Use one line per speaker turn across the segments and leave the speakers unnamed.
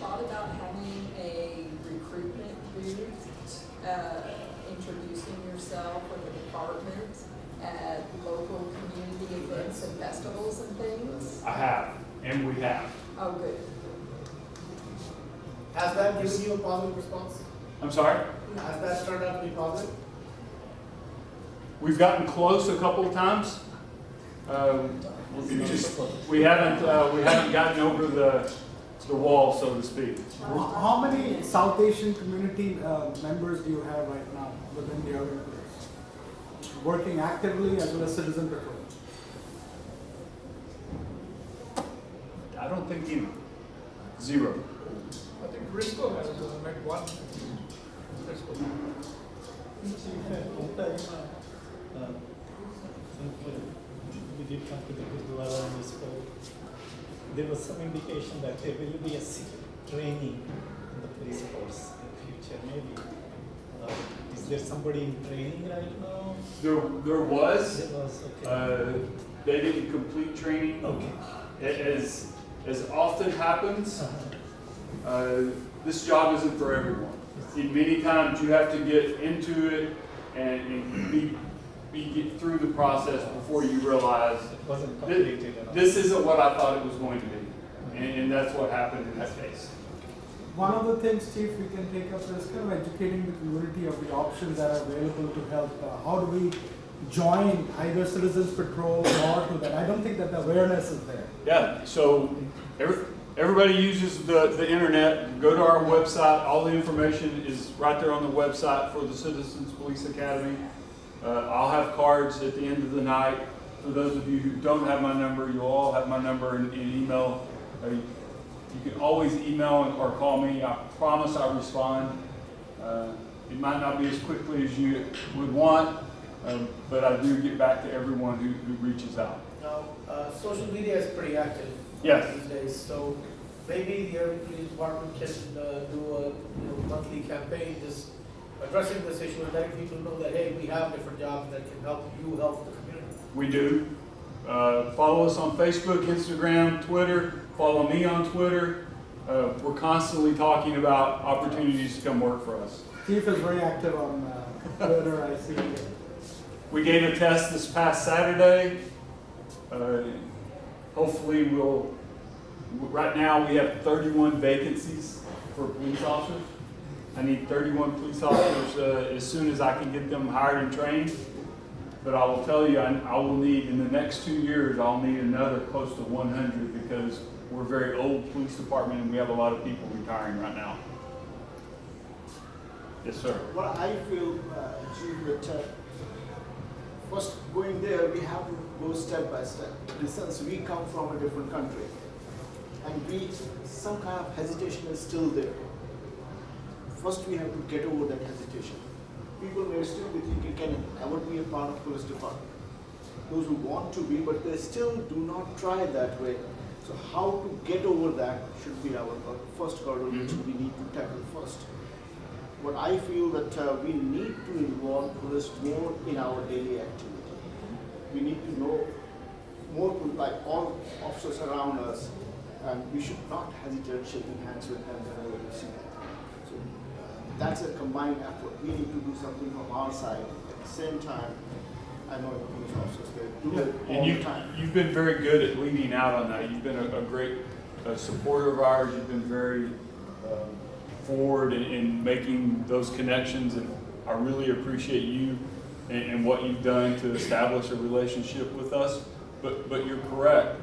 thought about having a recruitment booth, introducing yourself or the department at local community events and festivals and things?
I have, and we have.
Oh, good.
Has that given you a positive response?
I'm sorry?
Has that turned out to be positive?
We've gotten close a couple of times. We haven't gotten over the wall, so to speak.
How many South Asian community members do you have right now within the Irving Police? Working actively as well as citizen patrol?
I don't think any. Zero.
I think Risco has met one. Risco.
We did come to the Gurdwara and we spoke. There was some indication that there will be a training in the police force in the future, maybe. Is there somebody in training right now?
There was.
There was, okay.
They didn't complete training.
Okay.
As often happens, this job isn't for everyone. Many times you have to get into it and get through the process before you realize
It wasn't completed enough.
this isn't what I thought it was going to be. And that's what happened in that case.
One of the things, Chief, we can take up is kind of educating the community of the options that are available to help. How do we join either Citizens Patrol or to that? I don't think that the awareness is there.
Yeah, so everybody uses the internet. Go to our website. All the information is right there on the website for the Citizens Police Academy. I'll have cards at the end of the night. For those of you who don't have my number, you'll all have my number in email. You can always email or call me. I promise I'll respond. It might not be as quickly as you would want, but I do get back to everyone who reaches out.
Now, social media is pretty active
Yes.
these days, so maybe the Irving Police Department can do a monthly campaign just addressing this issue and letting people know that, hey, we have different jobs that can help you help the community.
We do. Follow us on Facebook, Instagram, Twitter. Follow me on Twitter. We're constantly talking about opportunities to come work for us.
Chief is very active on Twitter, I see.
We gave a test this past Saturday. Hopefully right now we have 31 vacancies for police officers. I need 31 police officers as soon as I can get them hired and trained. But I will tell you, I will need, in the next 2 years, I'll need another close to 100 because we're a very old police department and we have a lot of people retiring right now. Yes, sir.
What I feel, Chief, that first going there, we have to go step by step. Since we come from a different country, and some kind of hesitation is still there. First, we have to get over that hesitation. People may still be thinking, can never be a part of police department. Those who want to be, but they still do not try that way. So how to get over that should be our first hurdle, which we need to tackle first. But I feel that we need to involve police more in our daily activity. We need to know more, like all officers around us, and we should not hesitate shaking hands with them whenever we see them. So that's a combined effort. We need to do something from our side. At the same time, I know the police officers, they do it all the time.
You've been very good at leading out on that. You've been a great supporter of ours. You've been very forward in making those connections, and I really appreciate you and what you've done to establish a relationship with us. But you're correct.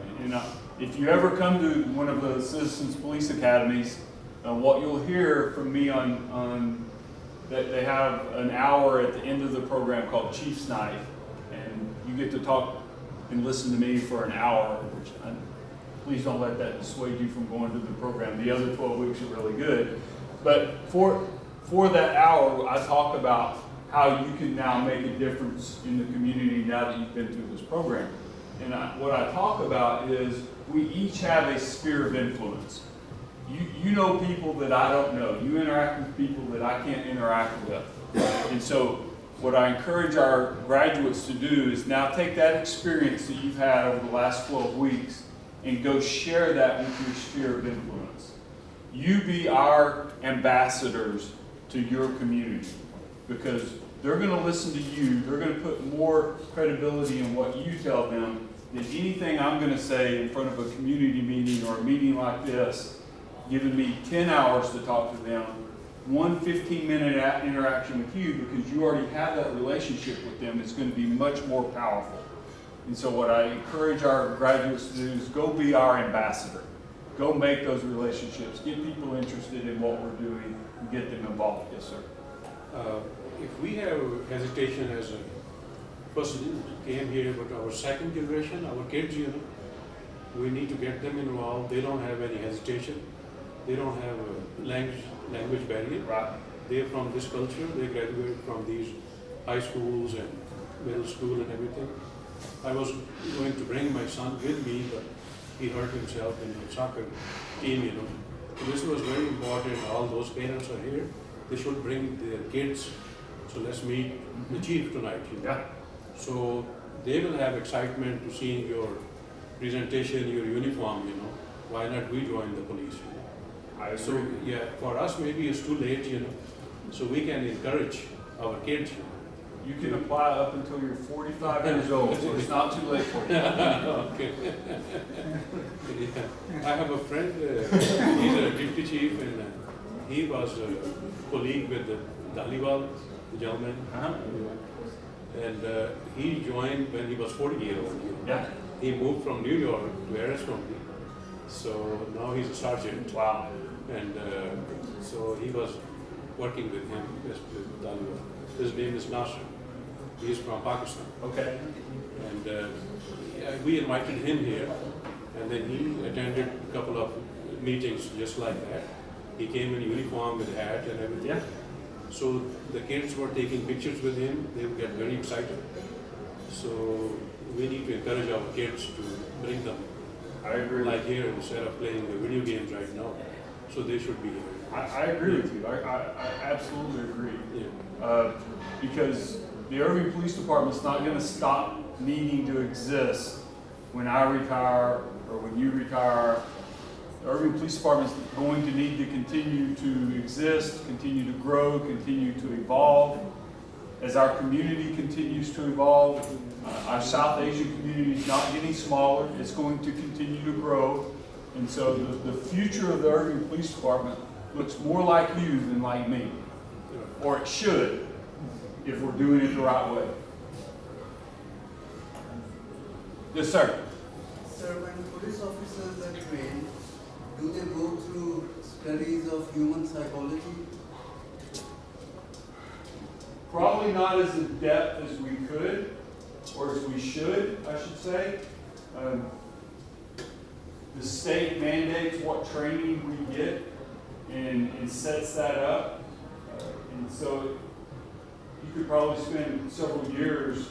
If you ever come to one of the Citizens Police Academies, what you'll hear from me on that they have an hour at the end of the program called Chief's Night, and you get to talk and listen to me for an hour, which please don't let that dissuade you from going to the program. The other 12 weeks are really good. But for that hour, I talk about how you can now make a difference in the community now that you've been through this program. And what I talk about is we each have a sphere of influence. You know people that I don't know. You interact with people that I can't interact with. And so what I encourage our graduates to do is now take that experience that you've had over the last 12 weeks and go share that with your sphere of influence. you be our ambassadors to your community, because they're gonna listen to you, they're gonna put more credibility in what you tell them than anything I'm gonna say in front of a community meeting or a meeting like this, giving me 10 hours to talk to them, one 15-minute interaction with you, because you already have that relationship with them, is gonna be much more powerful. And so what I encourage our graduates to do is go be our ambassador. Go make those relationships, get people interested in what we're doing, and get them involved. Yes, sir.
If we have hesitation as a person came here, but our second generation, our kids, we need to get them involved. They don't have any hesitation. They don't have a language barrier.
Right.
They're from this culture. They graduated from these high schools and middle school and everything. I was going to bring my son with me, but he hurt himself in the soccer team, So this was very important. All those parents are here. They should bring their kids. So let's meet the chief tonight.
Yeah.
So they will have excitement to seeing your presentation, your uniform, Why not we join the police?
I agree.
So yeah, for us maybe it's too late, So we can encourage our kids.
You can apply up until you're 45 years old, so it's not too late for you.
Okay. Yeah. I have a friend, he's a deputy chief, and he was a colleague with the Dhaliwal, the gentleman. And he joined when he was 40 years old.
Yeah.
He moved from New York to Arizona. So now he's a sergeant.
Wow.
And so he was working with him, with Dhaliwal. His name is Nasser. He's from Pakistan.
Okay.
And we invited him here, and then he attended a couple of meetings just like that. He came in uniform with hat and everything.
Yeah.
So the kids were taking pictures with him. They would get very excited. So we need to encourage our kids to bring them.
I agree.
Like here, instead of playing the video games right now. So they should be here.
I agree with you. I absolutely agree.
Yeah.
Because the Irving Police Department's not going to stop needing to exist when I retire or when you retire. The Irving Police Department's going to need to continue to exist, continue to grow, continue to evolve. As our community continues to evolve, our South Asian community is not getting smaller. It's going to continue to grow. And so the future of the Irving Police Department looks more like you than like me. Or it should, if we're doing it the right way. Yes, sir.
Sir, when police officers are trained, do they go through studies of human psychology?
Probably not as in depth as we could, or as we should, I should say. The state mandates what training we get and sets that up. And so you could probably spend several years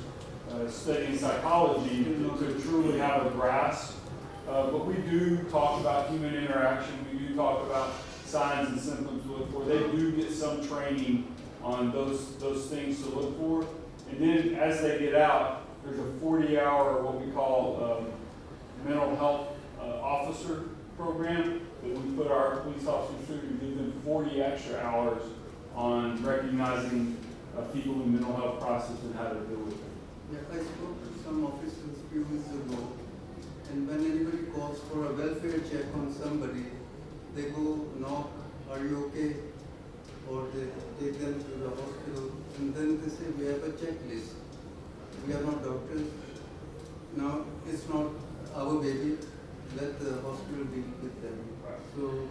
studying psychology to truly have a grasp. But we do talk about human interaction. We do talk about signs and symptoms to look for. They do get some training on those things to look for. And then as they get out, there's a 40-hour, what we call mental health officer program that we put our police officers through to give them 40 extra hours on recognizing people in mental health crisis and how to deal with them.
Yeah, I spoke to some officers a few weeks ago, and when anybody calls for a welfare check on somebody, they go knock, are you okay? Or they take them to the hospital, and then they say, we have a checklist. We are not doctors. Now, it's not our baby. Let the hospital deal with them. So,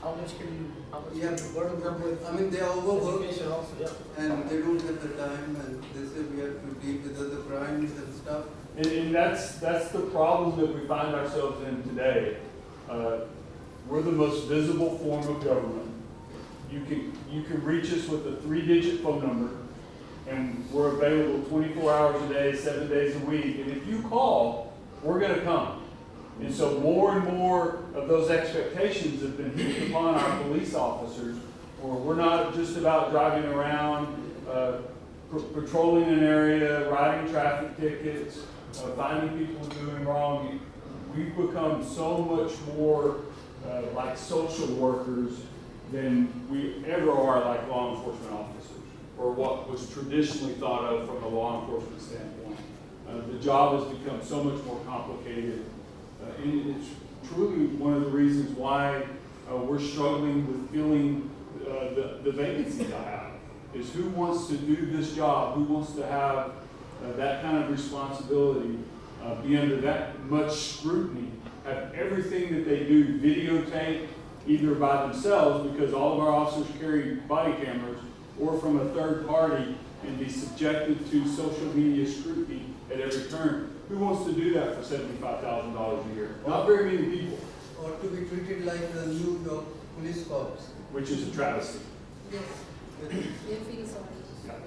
How much can you
yeah,
burden them with?
I mean, they are overworked.
Education also, yeah.
And they don't have the time, and they say we have to deal with other crimes and stuff.
And that's the problem that we find ourselves in today. We're the most visible form of government. You can reach us with a 3-digit phone number, and we're available 24 hours a day, 7 days a week. And if you call, we're going to come. And so more and more of those expectations have been heaped upon our police officers, where we're not just about driving around, patrolling an area, writing traffic tickets, finding people doing wrong. We've become so much more like social workers than we ever are like law enforcement officers, or what was traditionally thought of from a law enforcement standpoint. The job has become so much more complicated, and it's truly one of the reasons why we're struggling with filling the vacancies I have, is who wants to do this job, who wants to have that kind of responsibility, be under that much scrutiny, have everything that they do videotaped either by themselves, because all of our officers carry body cameras, or from a third party, and be subjected to social media scrutiny at every turn. Who wants to do that for $75,000 a year? Not very many people,
Or to be treated like the New York police cops.
which is a travesty.
Yes,
It's
it feels like.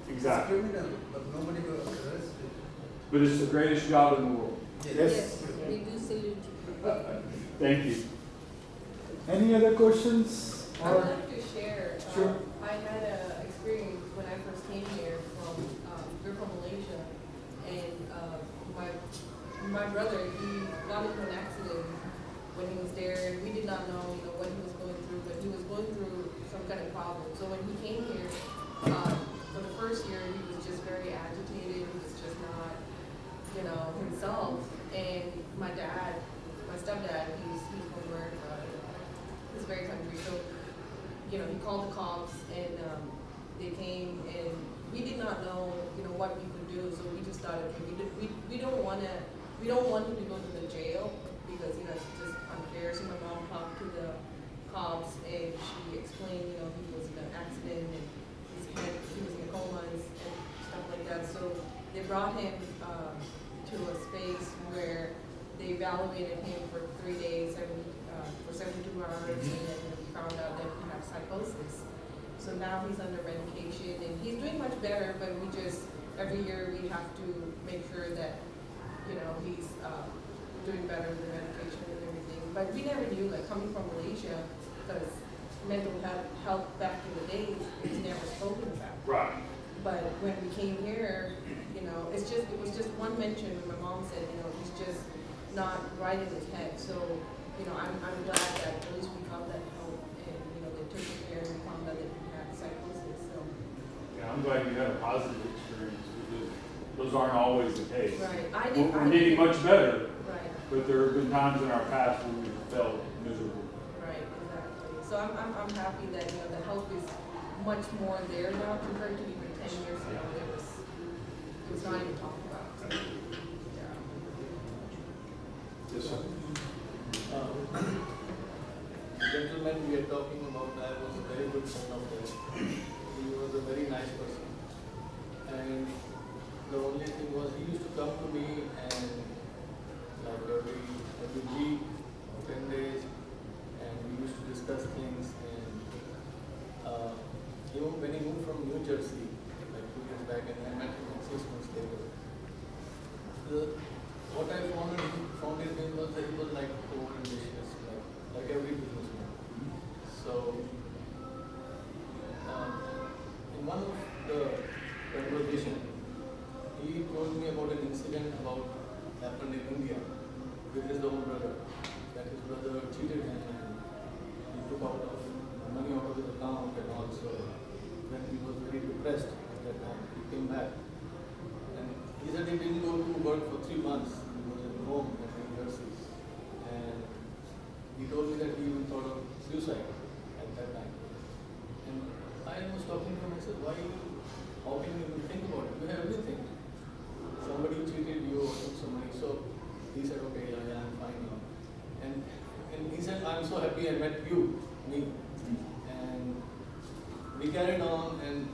Exactly.
criminal, but nobody got arrested.
But it's the greatest job in the world.
Yes, we do salute you.
Thank you.
Any other questions?
I'd
Or
like to share.
Sure.
I had an experience when I first came here we're from Malaysia, and my brother, he got into an accident when he was there, and we did not know, what he was going through, but he was going through some kind of problem. So when he came here, for the first year, he was just very agitated. He was just not, himself. And my stepdad, he's from America. He's very country. So, he called the cops, and they came, and we did not know, what we could do. So we just thought, okay, we don't want him to go to the jail, because it's just unfair. So my mom talked to the cops, and she explained, he was in an accident, and he was in a coma and stuff like that. So they brought him to a space where they evaluated him for 3 days, for 72 hours, and then we found out that he had psychosis. So now he's under medication, and he's doing much better, but every year we have to make sure that, he's doing better with the medication and everything. But we never knew, coming from Malaysia, because mental health back in the days is never spoken about.
Right.
But when we came here, it was just one mention when my mom said, he's just not right in his head. So, I'm glad that at least we got that help, and, they took him there and found out that he had psychosis. So,
Yeah, I'm glad you had a positive experience, because those aren't always the case.
right.
We're getting much better,
Right,
but there have been times in our past when we felt miserable.
right, exactly. So I'm happy that, the help is much more there now compared to even 10 years ago. It was not even talked about. So, yeah.
Yes, sir.
Gentleman we are talking about, I was a very good friend of his. He was a very nice person. And the only thing was, he used to come to me and every week or 10 days, and we used to discuss things. And when he moved from New Jersey, 2 years back, and I met him 6 months later. What I found in him was that he was over-ambitious, like every businessman. So, in one of the conversation, he told me about an incident happened in India with his own brother. That his brother cheated him, and he took money out of his account, and also when he was very depressed at that time, he came back. And he said he didn't go to work for 3 months. He was at home in New Jersey. And he told me that he even thought of suicide at that time. And I was talking to him, I said, how can you even think about it? You have everything. Somebody cheated you or took some money. So he said, okay, yeah, I'm fine now. And he said, I'm so happy I met me. And we carried on, and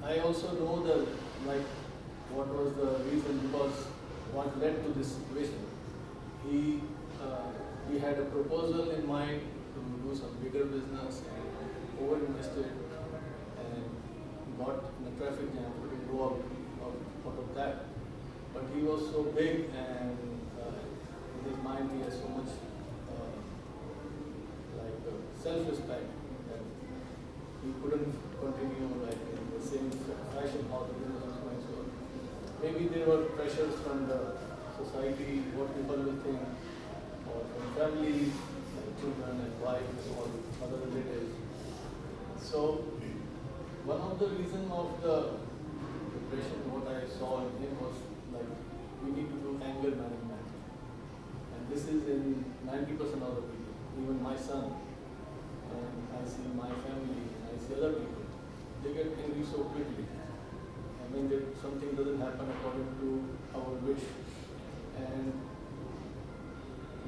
I also know what was the reason, because what led to this situation. He had a proposal in mind to do some bigger business, and over-invested, and got in a traffic jam, couldn't go out of that. But he was so big, and in his mind he has so much self-respect that he couldn't continue in the same fashion how the business was going. So maybe there were pressures from the society, what people will think, or from family, or other relatives. So one of the reasons of the depression, what I saw in him was like we need to do anger management, and this is in 90% of the people, even my son, and I see my family, and I see other people, they get angry so quickly. I mean, if something doesn't happen according to our wish. And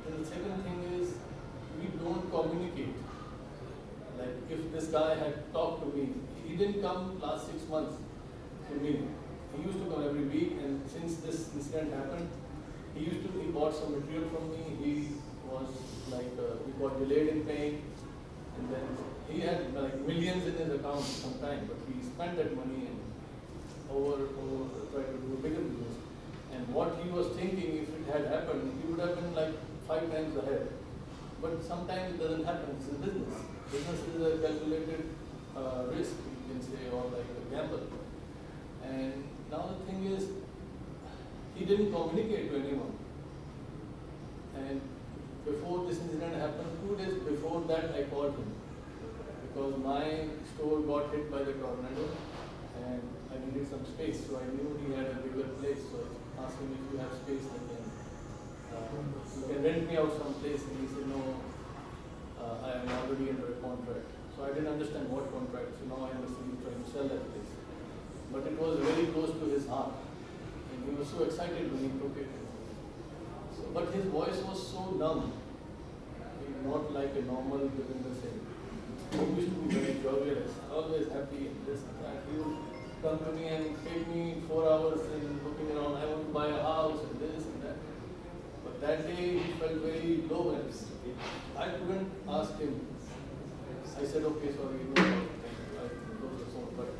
the second thing is, we don't communicate. Like, if this guy had talked to me, he didn't come last 6 months to me. He used to come every week, and since this incident happened, he bought some material from me. He was like, he got delayed in paying, and then he had like millions in his account sometime, but he spent that money and tried to do a bigger business. And what he was thinking, if it had happened, he would have been like 5 times ahead. But sometimes it doesn't happen. It's a business. Business is a calculated risk, you can say, or like a gamble. And now the thing is, he didn't communicate to anyone. And before this incident happened, 2 days before that, I called him because my store got hit by the tornado, and I needed some space. So I knew he had a bigger place. So I asked him if you have space, then you can rent me out some place. And he said, no, I am already under a contract. So I didn't understand what contract. So now I understand he's trying to sell that place. But it was very close to his heart, and he was so excited when he took it. So, but his voice was so numb, not like a normal business. He used to be very jovial, always happy and this and that. He would come to me and take me 4 hours in looking around. I want to buy a house and this and that. But that day he felt very low, and I couldn't ask him. I said, okay, sorry, no, I closed the phone. But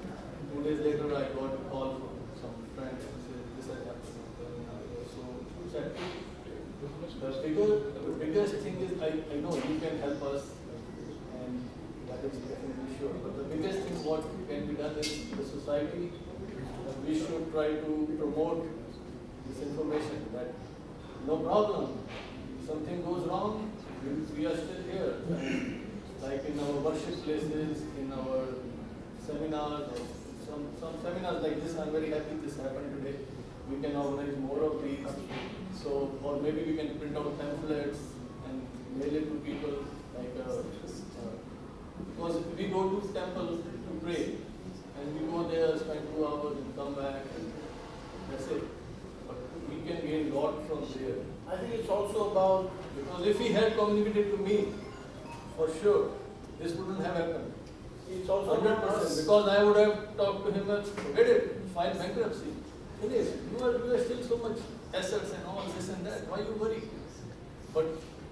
2 days later, I got a call from some friend and said, this has happened. I was so sad. The biggest thing is, I know you can help us, and that is definitely sure. But the biggest thing what can be done is the society, we should try to promote this information that no problem, something goes wrong, we are still here. Like in our worship places, in our seminars, or some seminars like this, I'm very happy this happened today. We can organize more of these. So, or maybe we can print out pamphlets and mail it to people, like, because we go to temple to pray, and we go there, spend 2 hours and come back, and that's it. But we can gain a lot from there.
I think it's also about,
Because if he had communicated to me, for sure, this wouldn't have happened.
it's also about
100%.
us.
Because I would have talked to him and forget it, file bankruptcy. Finish. You are still so much assets and all this and that. Why you worry? But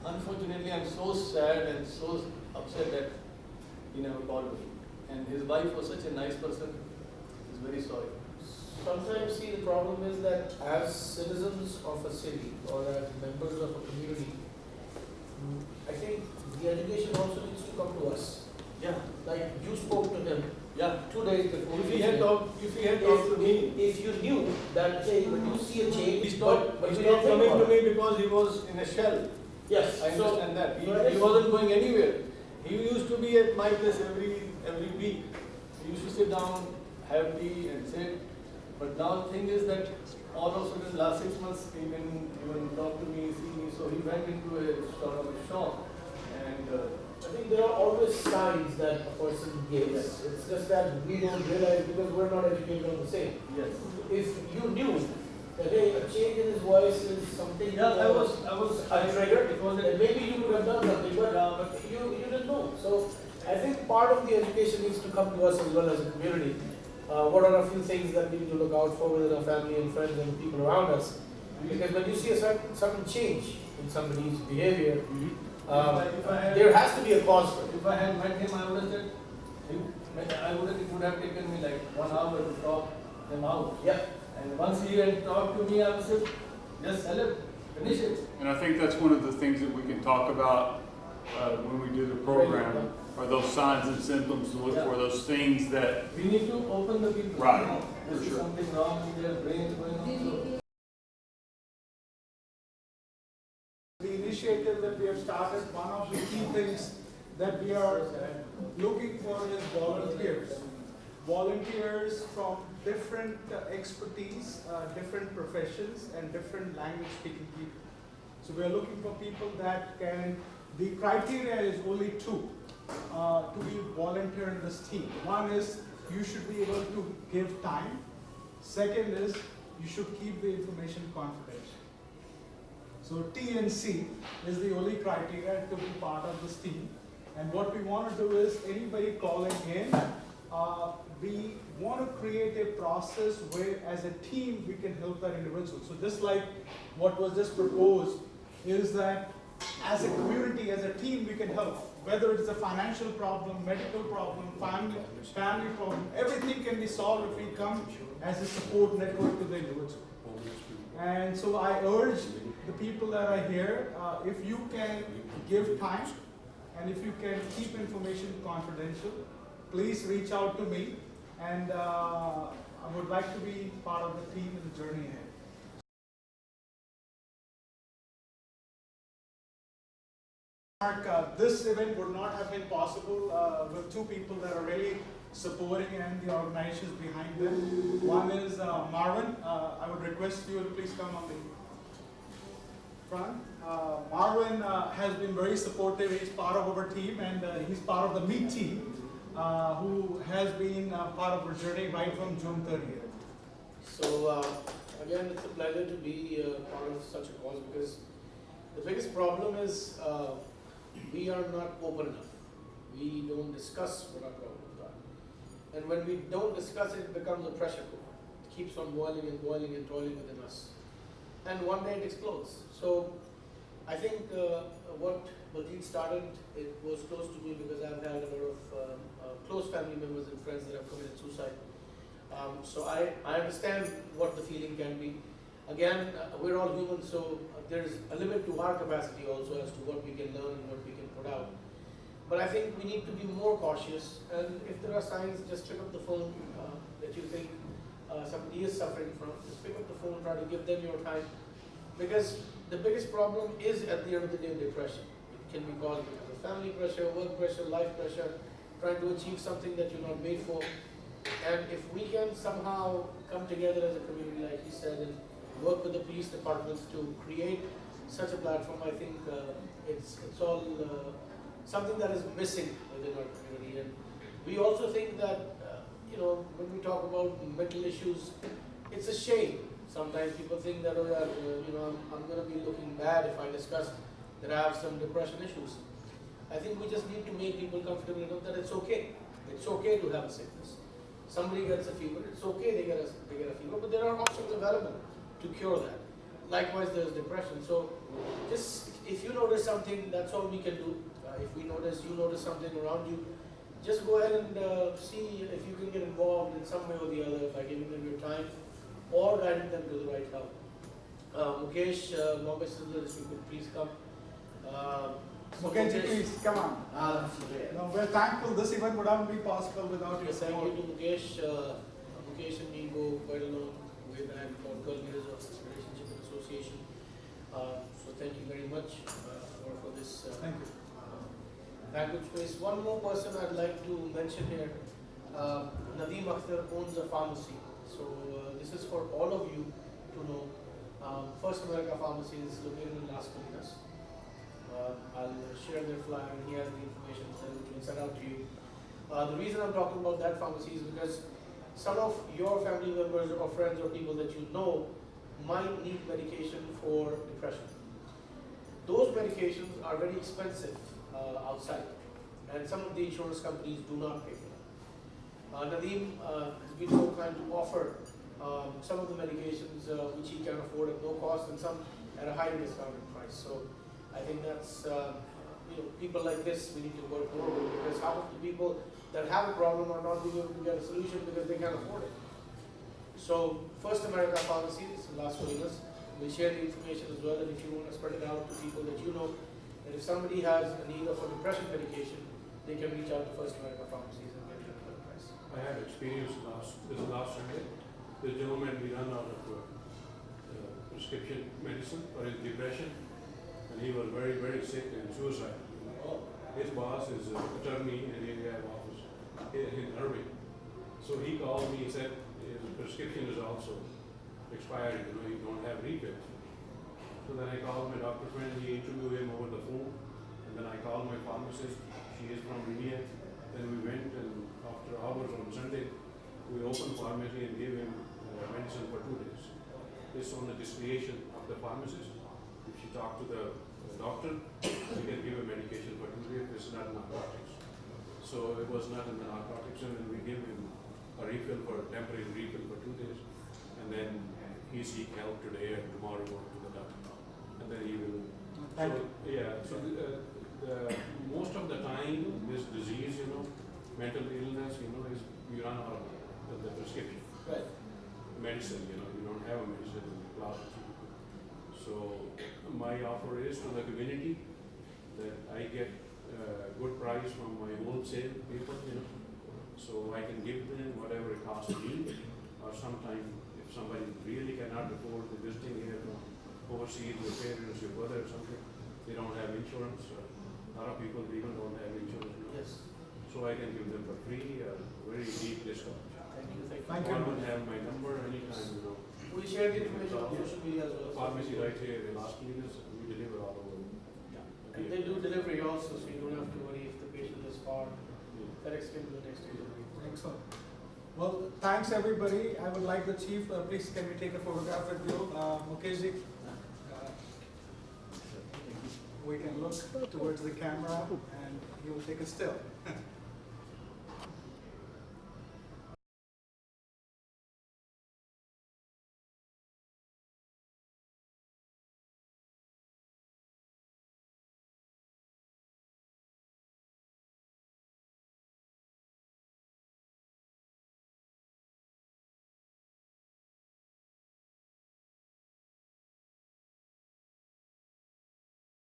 unfortunately, I'm so sad and so upset that he never called me. And his wife was such a nice person. He's very sorry.
Sometimes, see, the problem is that as citizens of a city or as members of a community, I think the education also needs to come to us.
Yeah.
Like you spoke to him
Yeah.
2 days before.
If he had talked to me,
if you knew that, hey, when you see a change,
he stopped
but you didn't think
coming to
about it.
me because he was in a shell.
Yes,
I understand that.
so
He wasn't going anywhere. He used to be at my place every week. He used to sit down, have tea and sit. But now the thing is that all of a sudden last 6 months he didn't even talk to me, see me. So he went into a sort of a shock. And
I think there are always signs that a person gives.
Yes.
It's just that we don't realize because we're not educated on the same.
yes.
If you knew that, hey, a change in his voice is something
Yeah, I was
a trigger,
it was
then maybe you would have done something, but you didn't know. So I think part of the education needs to come to us as well as a community. What are a few things that we need to look out for within our family and friends and the people around us? Because when you see a certain change in somebody's behavior, there has to be a cause for it.
If I had met him, I would have said, it would have taken me like 1 hour to talk him out.
Yeah.
And once he had talked to me, I would say, just sell it, finish it.
And I think that's one of the things that we can talk about when we do the program, are those signs and symptoms to look for, those things that,
We need to open the people.
Right,
You know,
for
This is
sure.
something wrong in their brains going on.
The initiative that we have started, one of the key things that we are looking for is volunteers. Volunteers from different expertise, different professions, and different language speaking people. So we are looking for people that can, the criteria is only two to be volunteer in this team. One is you should be able to give time. Second is you should keep the information confidential. So T and C is the only criteria to be part of this team. And what we want to do is anybody calling in, we want to create a process where as a team we can help that individual. So just like what was just proposed is that as a community, as a team, we can help. Whether it's a financial problem, medical problem, family problem, everything can be solved if we come as a support network to the individual. And so I urge the people that are here, if you can give time and if you can keep information confidential, please reach out to me, and I would like to be part of the team in the journey ahead. Mark, this event would not have been possible with two people that are really supporting and the organizations behind them. One is Marvin. I would request you to please come on the front. Marvin has been very supportive. He's part of our team, and he's part of the MEET team, who has been part of our journey right from June 30th.
So again, it's a pleasure to be part of such a cause, because the biggest problem is we are not open enough. We don't discuss what our problems are. And when we don't discuss it, it becomes a pressure cooker. It keeps on boiling and boiling and toiling within us. And one day it explodes. So I think what Baljeet started, it was close to me because I've had a lot of close family members and friends that have committed suicide. So I understand what the feeling can be. Again, we're all human, so there's a limit to our capacity also as to what we can learn and what we can put out. But I think we need to be more cautious, and if there are signs, just pick up the phone that you think somebody is suffering from. Just pick up the phone, try to give them your time, because the biggest problem is at the end of the day depression. It can be caused because of family pressure, work pressure, life pressure, trying to achieve something that you're not made for. And if we can somehow come together as a community, like you said, and work with the police departments to create such a platform, I think it's all something that is missing within our community. And we also think that, when we talk about mental issues, it's a shame. Sometimes people think that, I'm going to be looking bad if I discuss that I have some depression issues. I think we just need to make people comfortable enough that it's okay. It's okay to have a sickness. Somebody gets a fever, it's okay they get a fever, but there are options available to cure that. Likewise, there's depression. So just if you notice something, that's all we can do. If you notice something around you, just go ahead and see if you can get involved in some way or the other by giving them your time or guiding them to the right help. Mukesh, Bombay Sizzler, if you could please come.
Mukesh, please, come on. No, we're thankful this event would not be possible without your
Thank
support.
you to Mukesh. Mukesh and me go quite a long way back, about 12 years of relationship and association. So thank you very much for this
Thank you.
banquet space. One more person I'd like to mention here. Nadeem Akhtar owns a pharmacy. So this is for all of you to know. First America Pharmacy is located in Las Colinas. I'll share their flyer, and he has the information that we can send out to you. The reason I'm talking about that pharmacy is because some of your family members or friends or people that you know might need medication for depression. Those medications are very expensive outside, and some of the insurance companies do not pay for them. Nadeem has been so kind to offer some of the medications which he can afford at no cost, and some at a highly discounted price. So I think that's, people like this we need to work more with, because half of the people that have a problem are not being able to get a solution because they can't afford it. So First America Pharmacy is in Las Colinas. We'll share the information as well, and if you want to spread it out to people that you know, that if somebody has a need of a depression medication, they can reach out to First America Pharmacies and get it at a better price.
I had experience this last Sunday. The gentleman, we run out of prescription medicine for his depression, and he was very, very sick and suicidal. his boss is an attorney and he have office in Irving. So he called me, he said, his prescription is also expiring, you don't have refills. So then I called my doctor friend, he interviewed him over the phone, and then I called my pharmacist, she is from India. Then we went, and after hours on Sunday, we opened pharmacy and gave him medicine for 2 days. This on the discretion of the pharmacist. If she talked to the doctor, we can give a medication for 2 days. It's not narcotics. So it was not in the narcotics, and then we gave him a refill for temporary refill for 2 days, and then he seek help today and tomorrow go to the doctor, and then he will.
Thank
So yeah, so the most of the time this disease, mental illness, is you run out of the prescription.
Right.
Medicine, you don't have a medicine in the class. So my offer is to the community that I get good price from my wholesale people, so I can give them whatever it costs me, or sometime if somebody really cannot afford the visiting here from overseas, your parents, your brother or something, they don't have insurance. A lot of people even don't have insurance now.
Yes.
So I can give them for free, very deep discount.
Thank you.
Thank you.
One would have my number anytime,
We share the information on social media as well.
Pharmacy right here in Las Vegas, we deliver all over.
And they do delivery also, so you don't have to worry if the patient is far. FedEx can do the next day.
Excellent. Well, thanks everybody. I would like the chief, please can we take a photograph with you? Mukeshji, we can look towards the camera and he will take a still.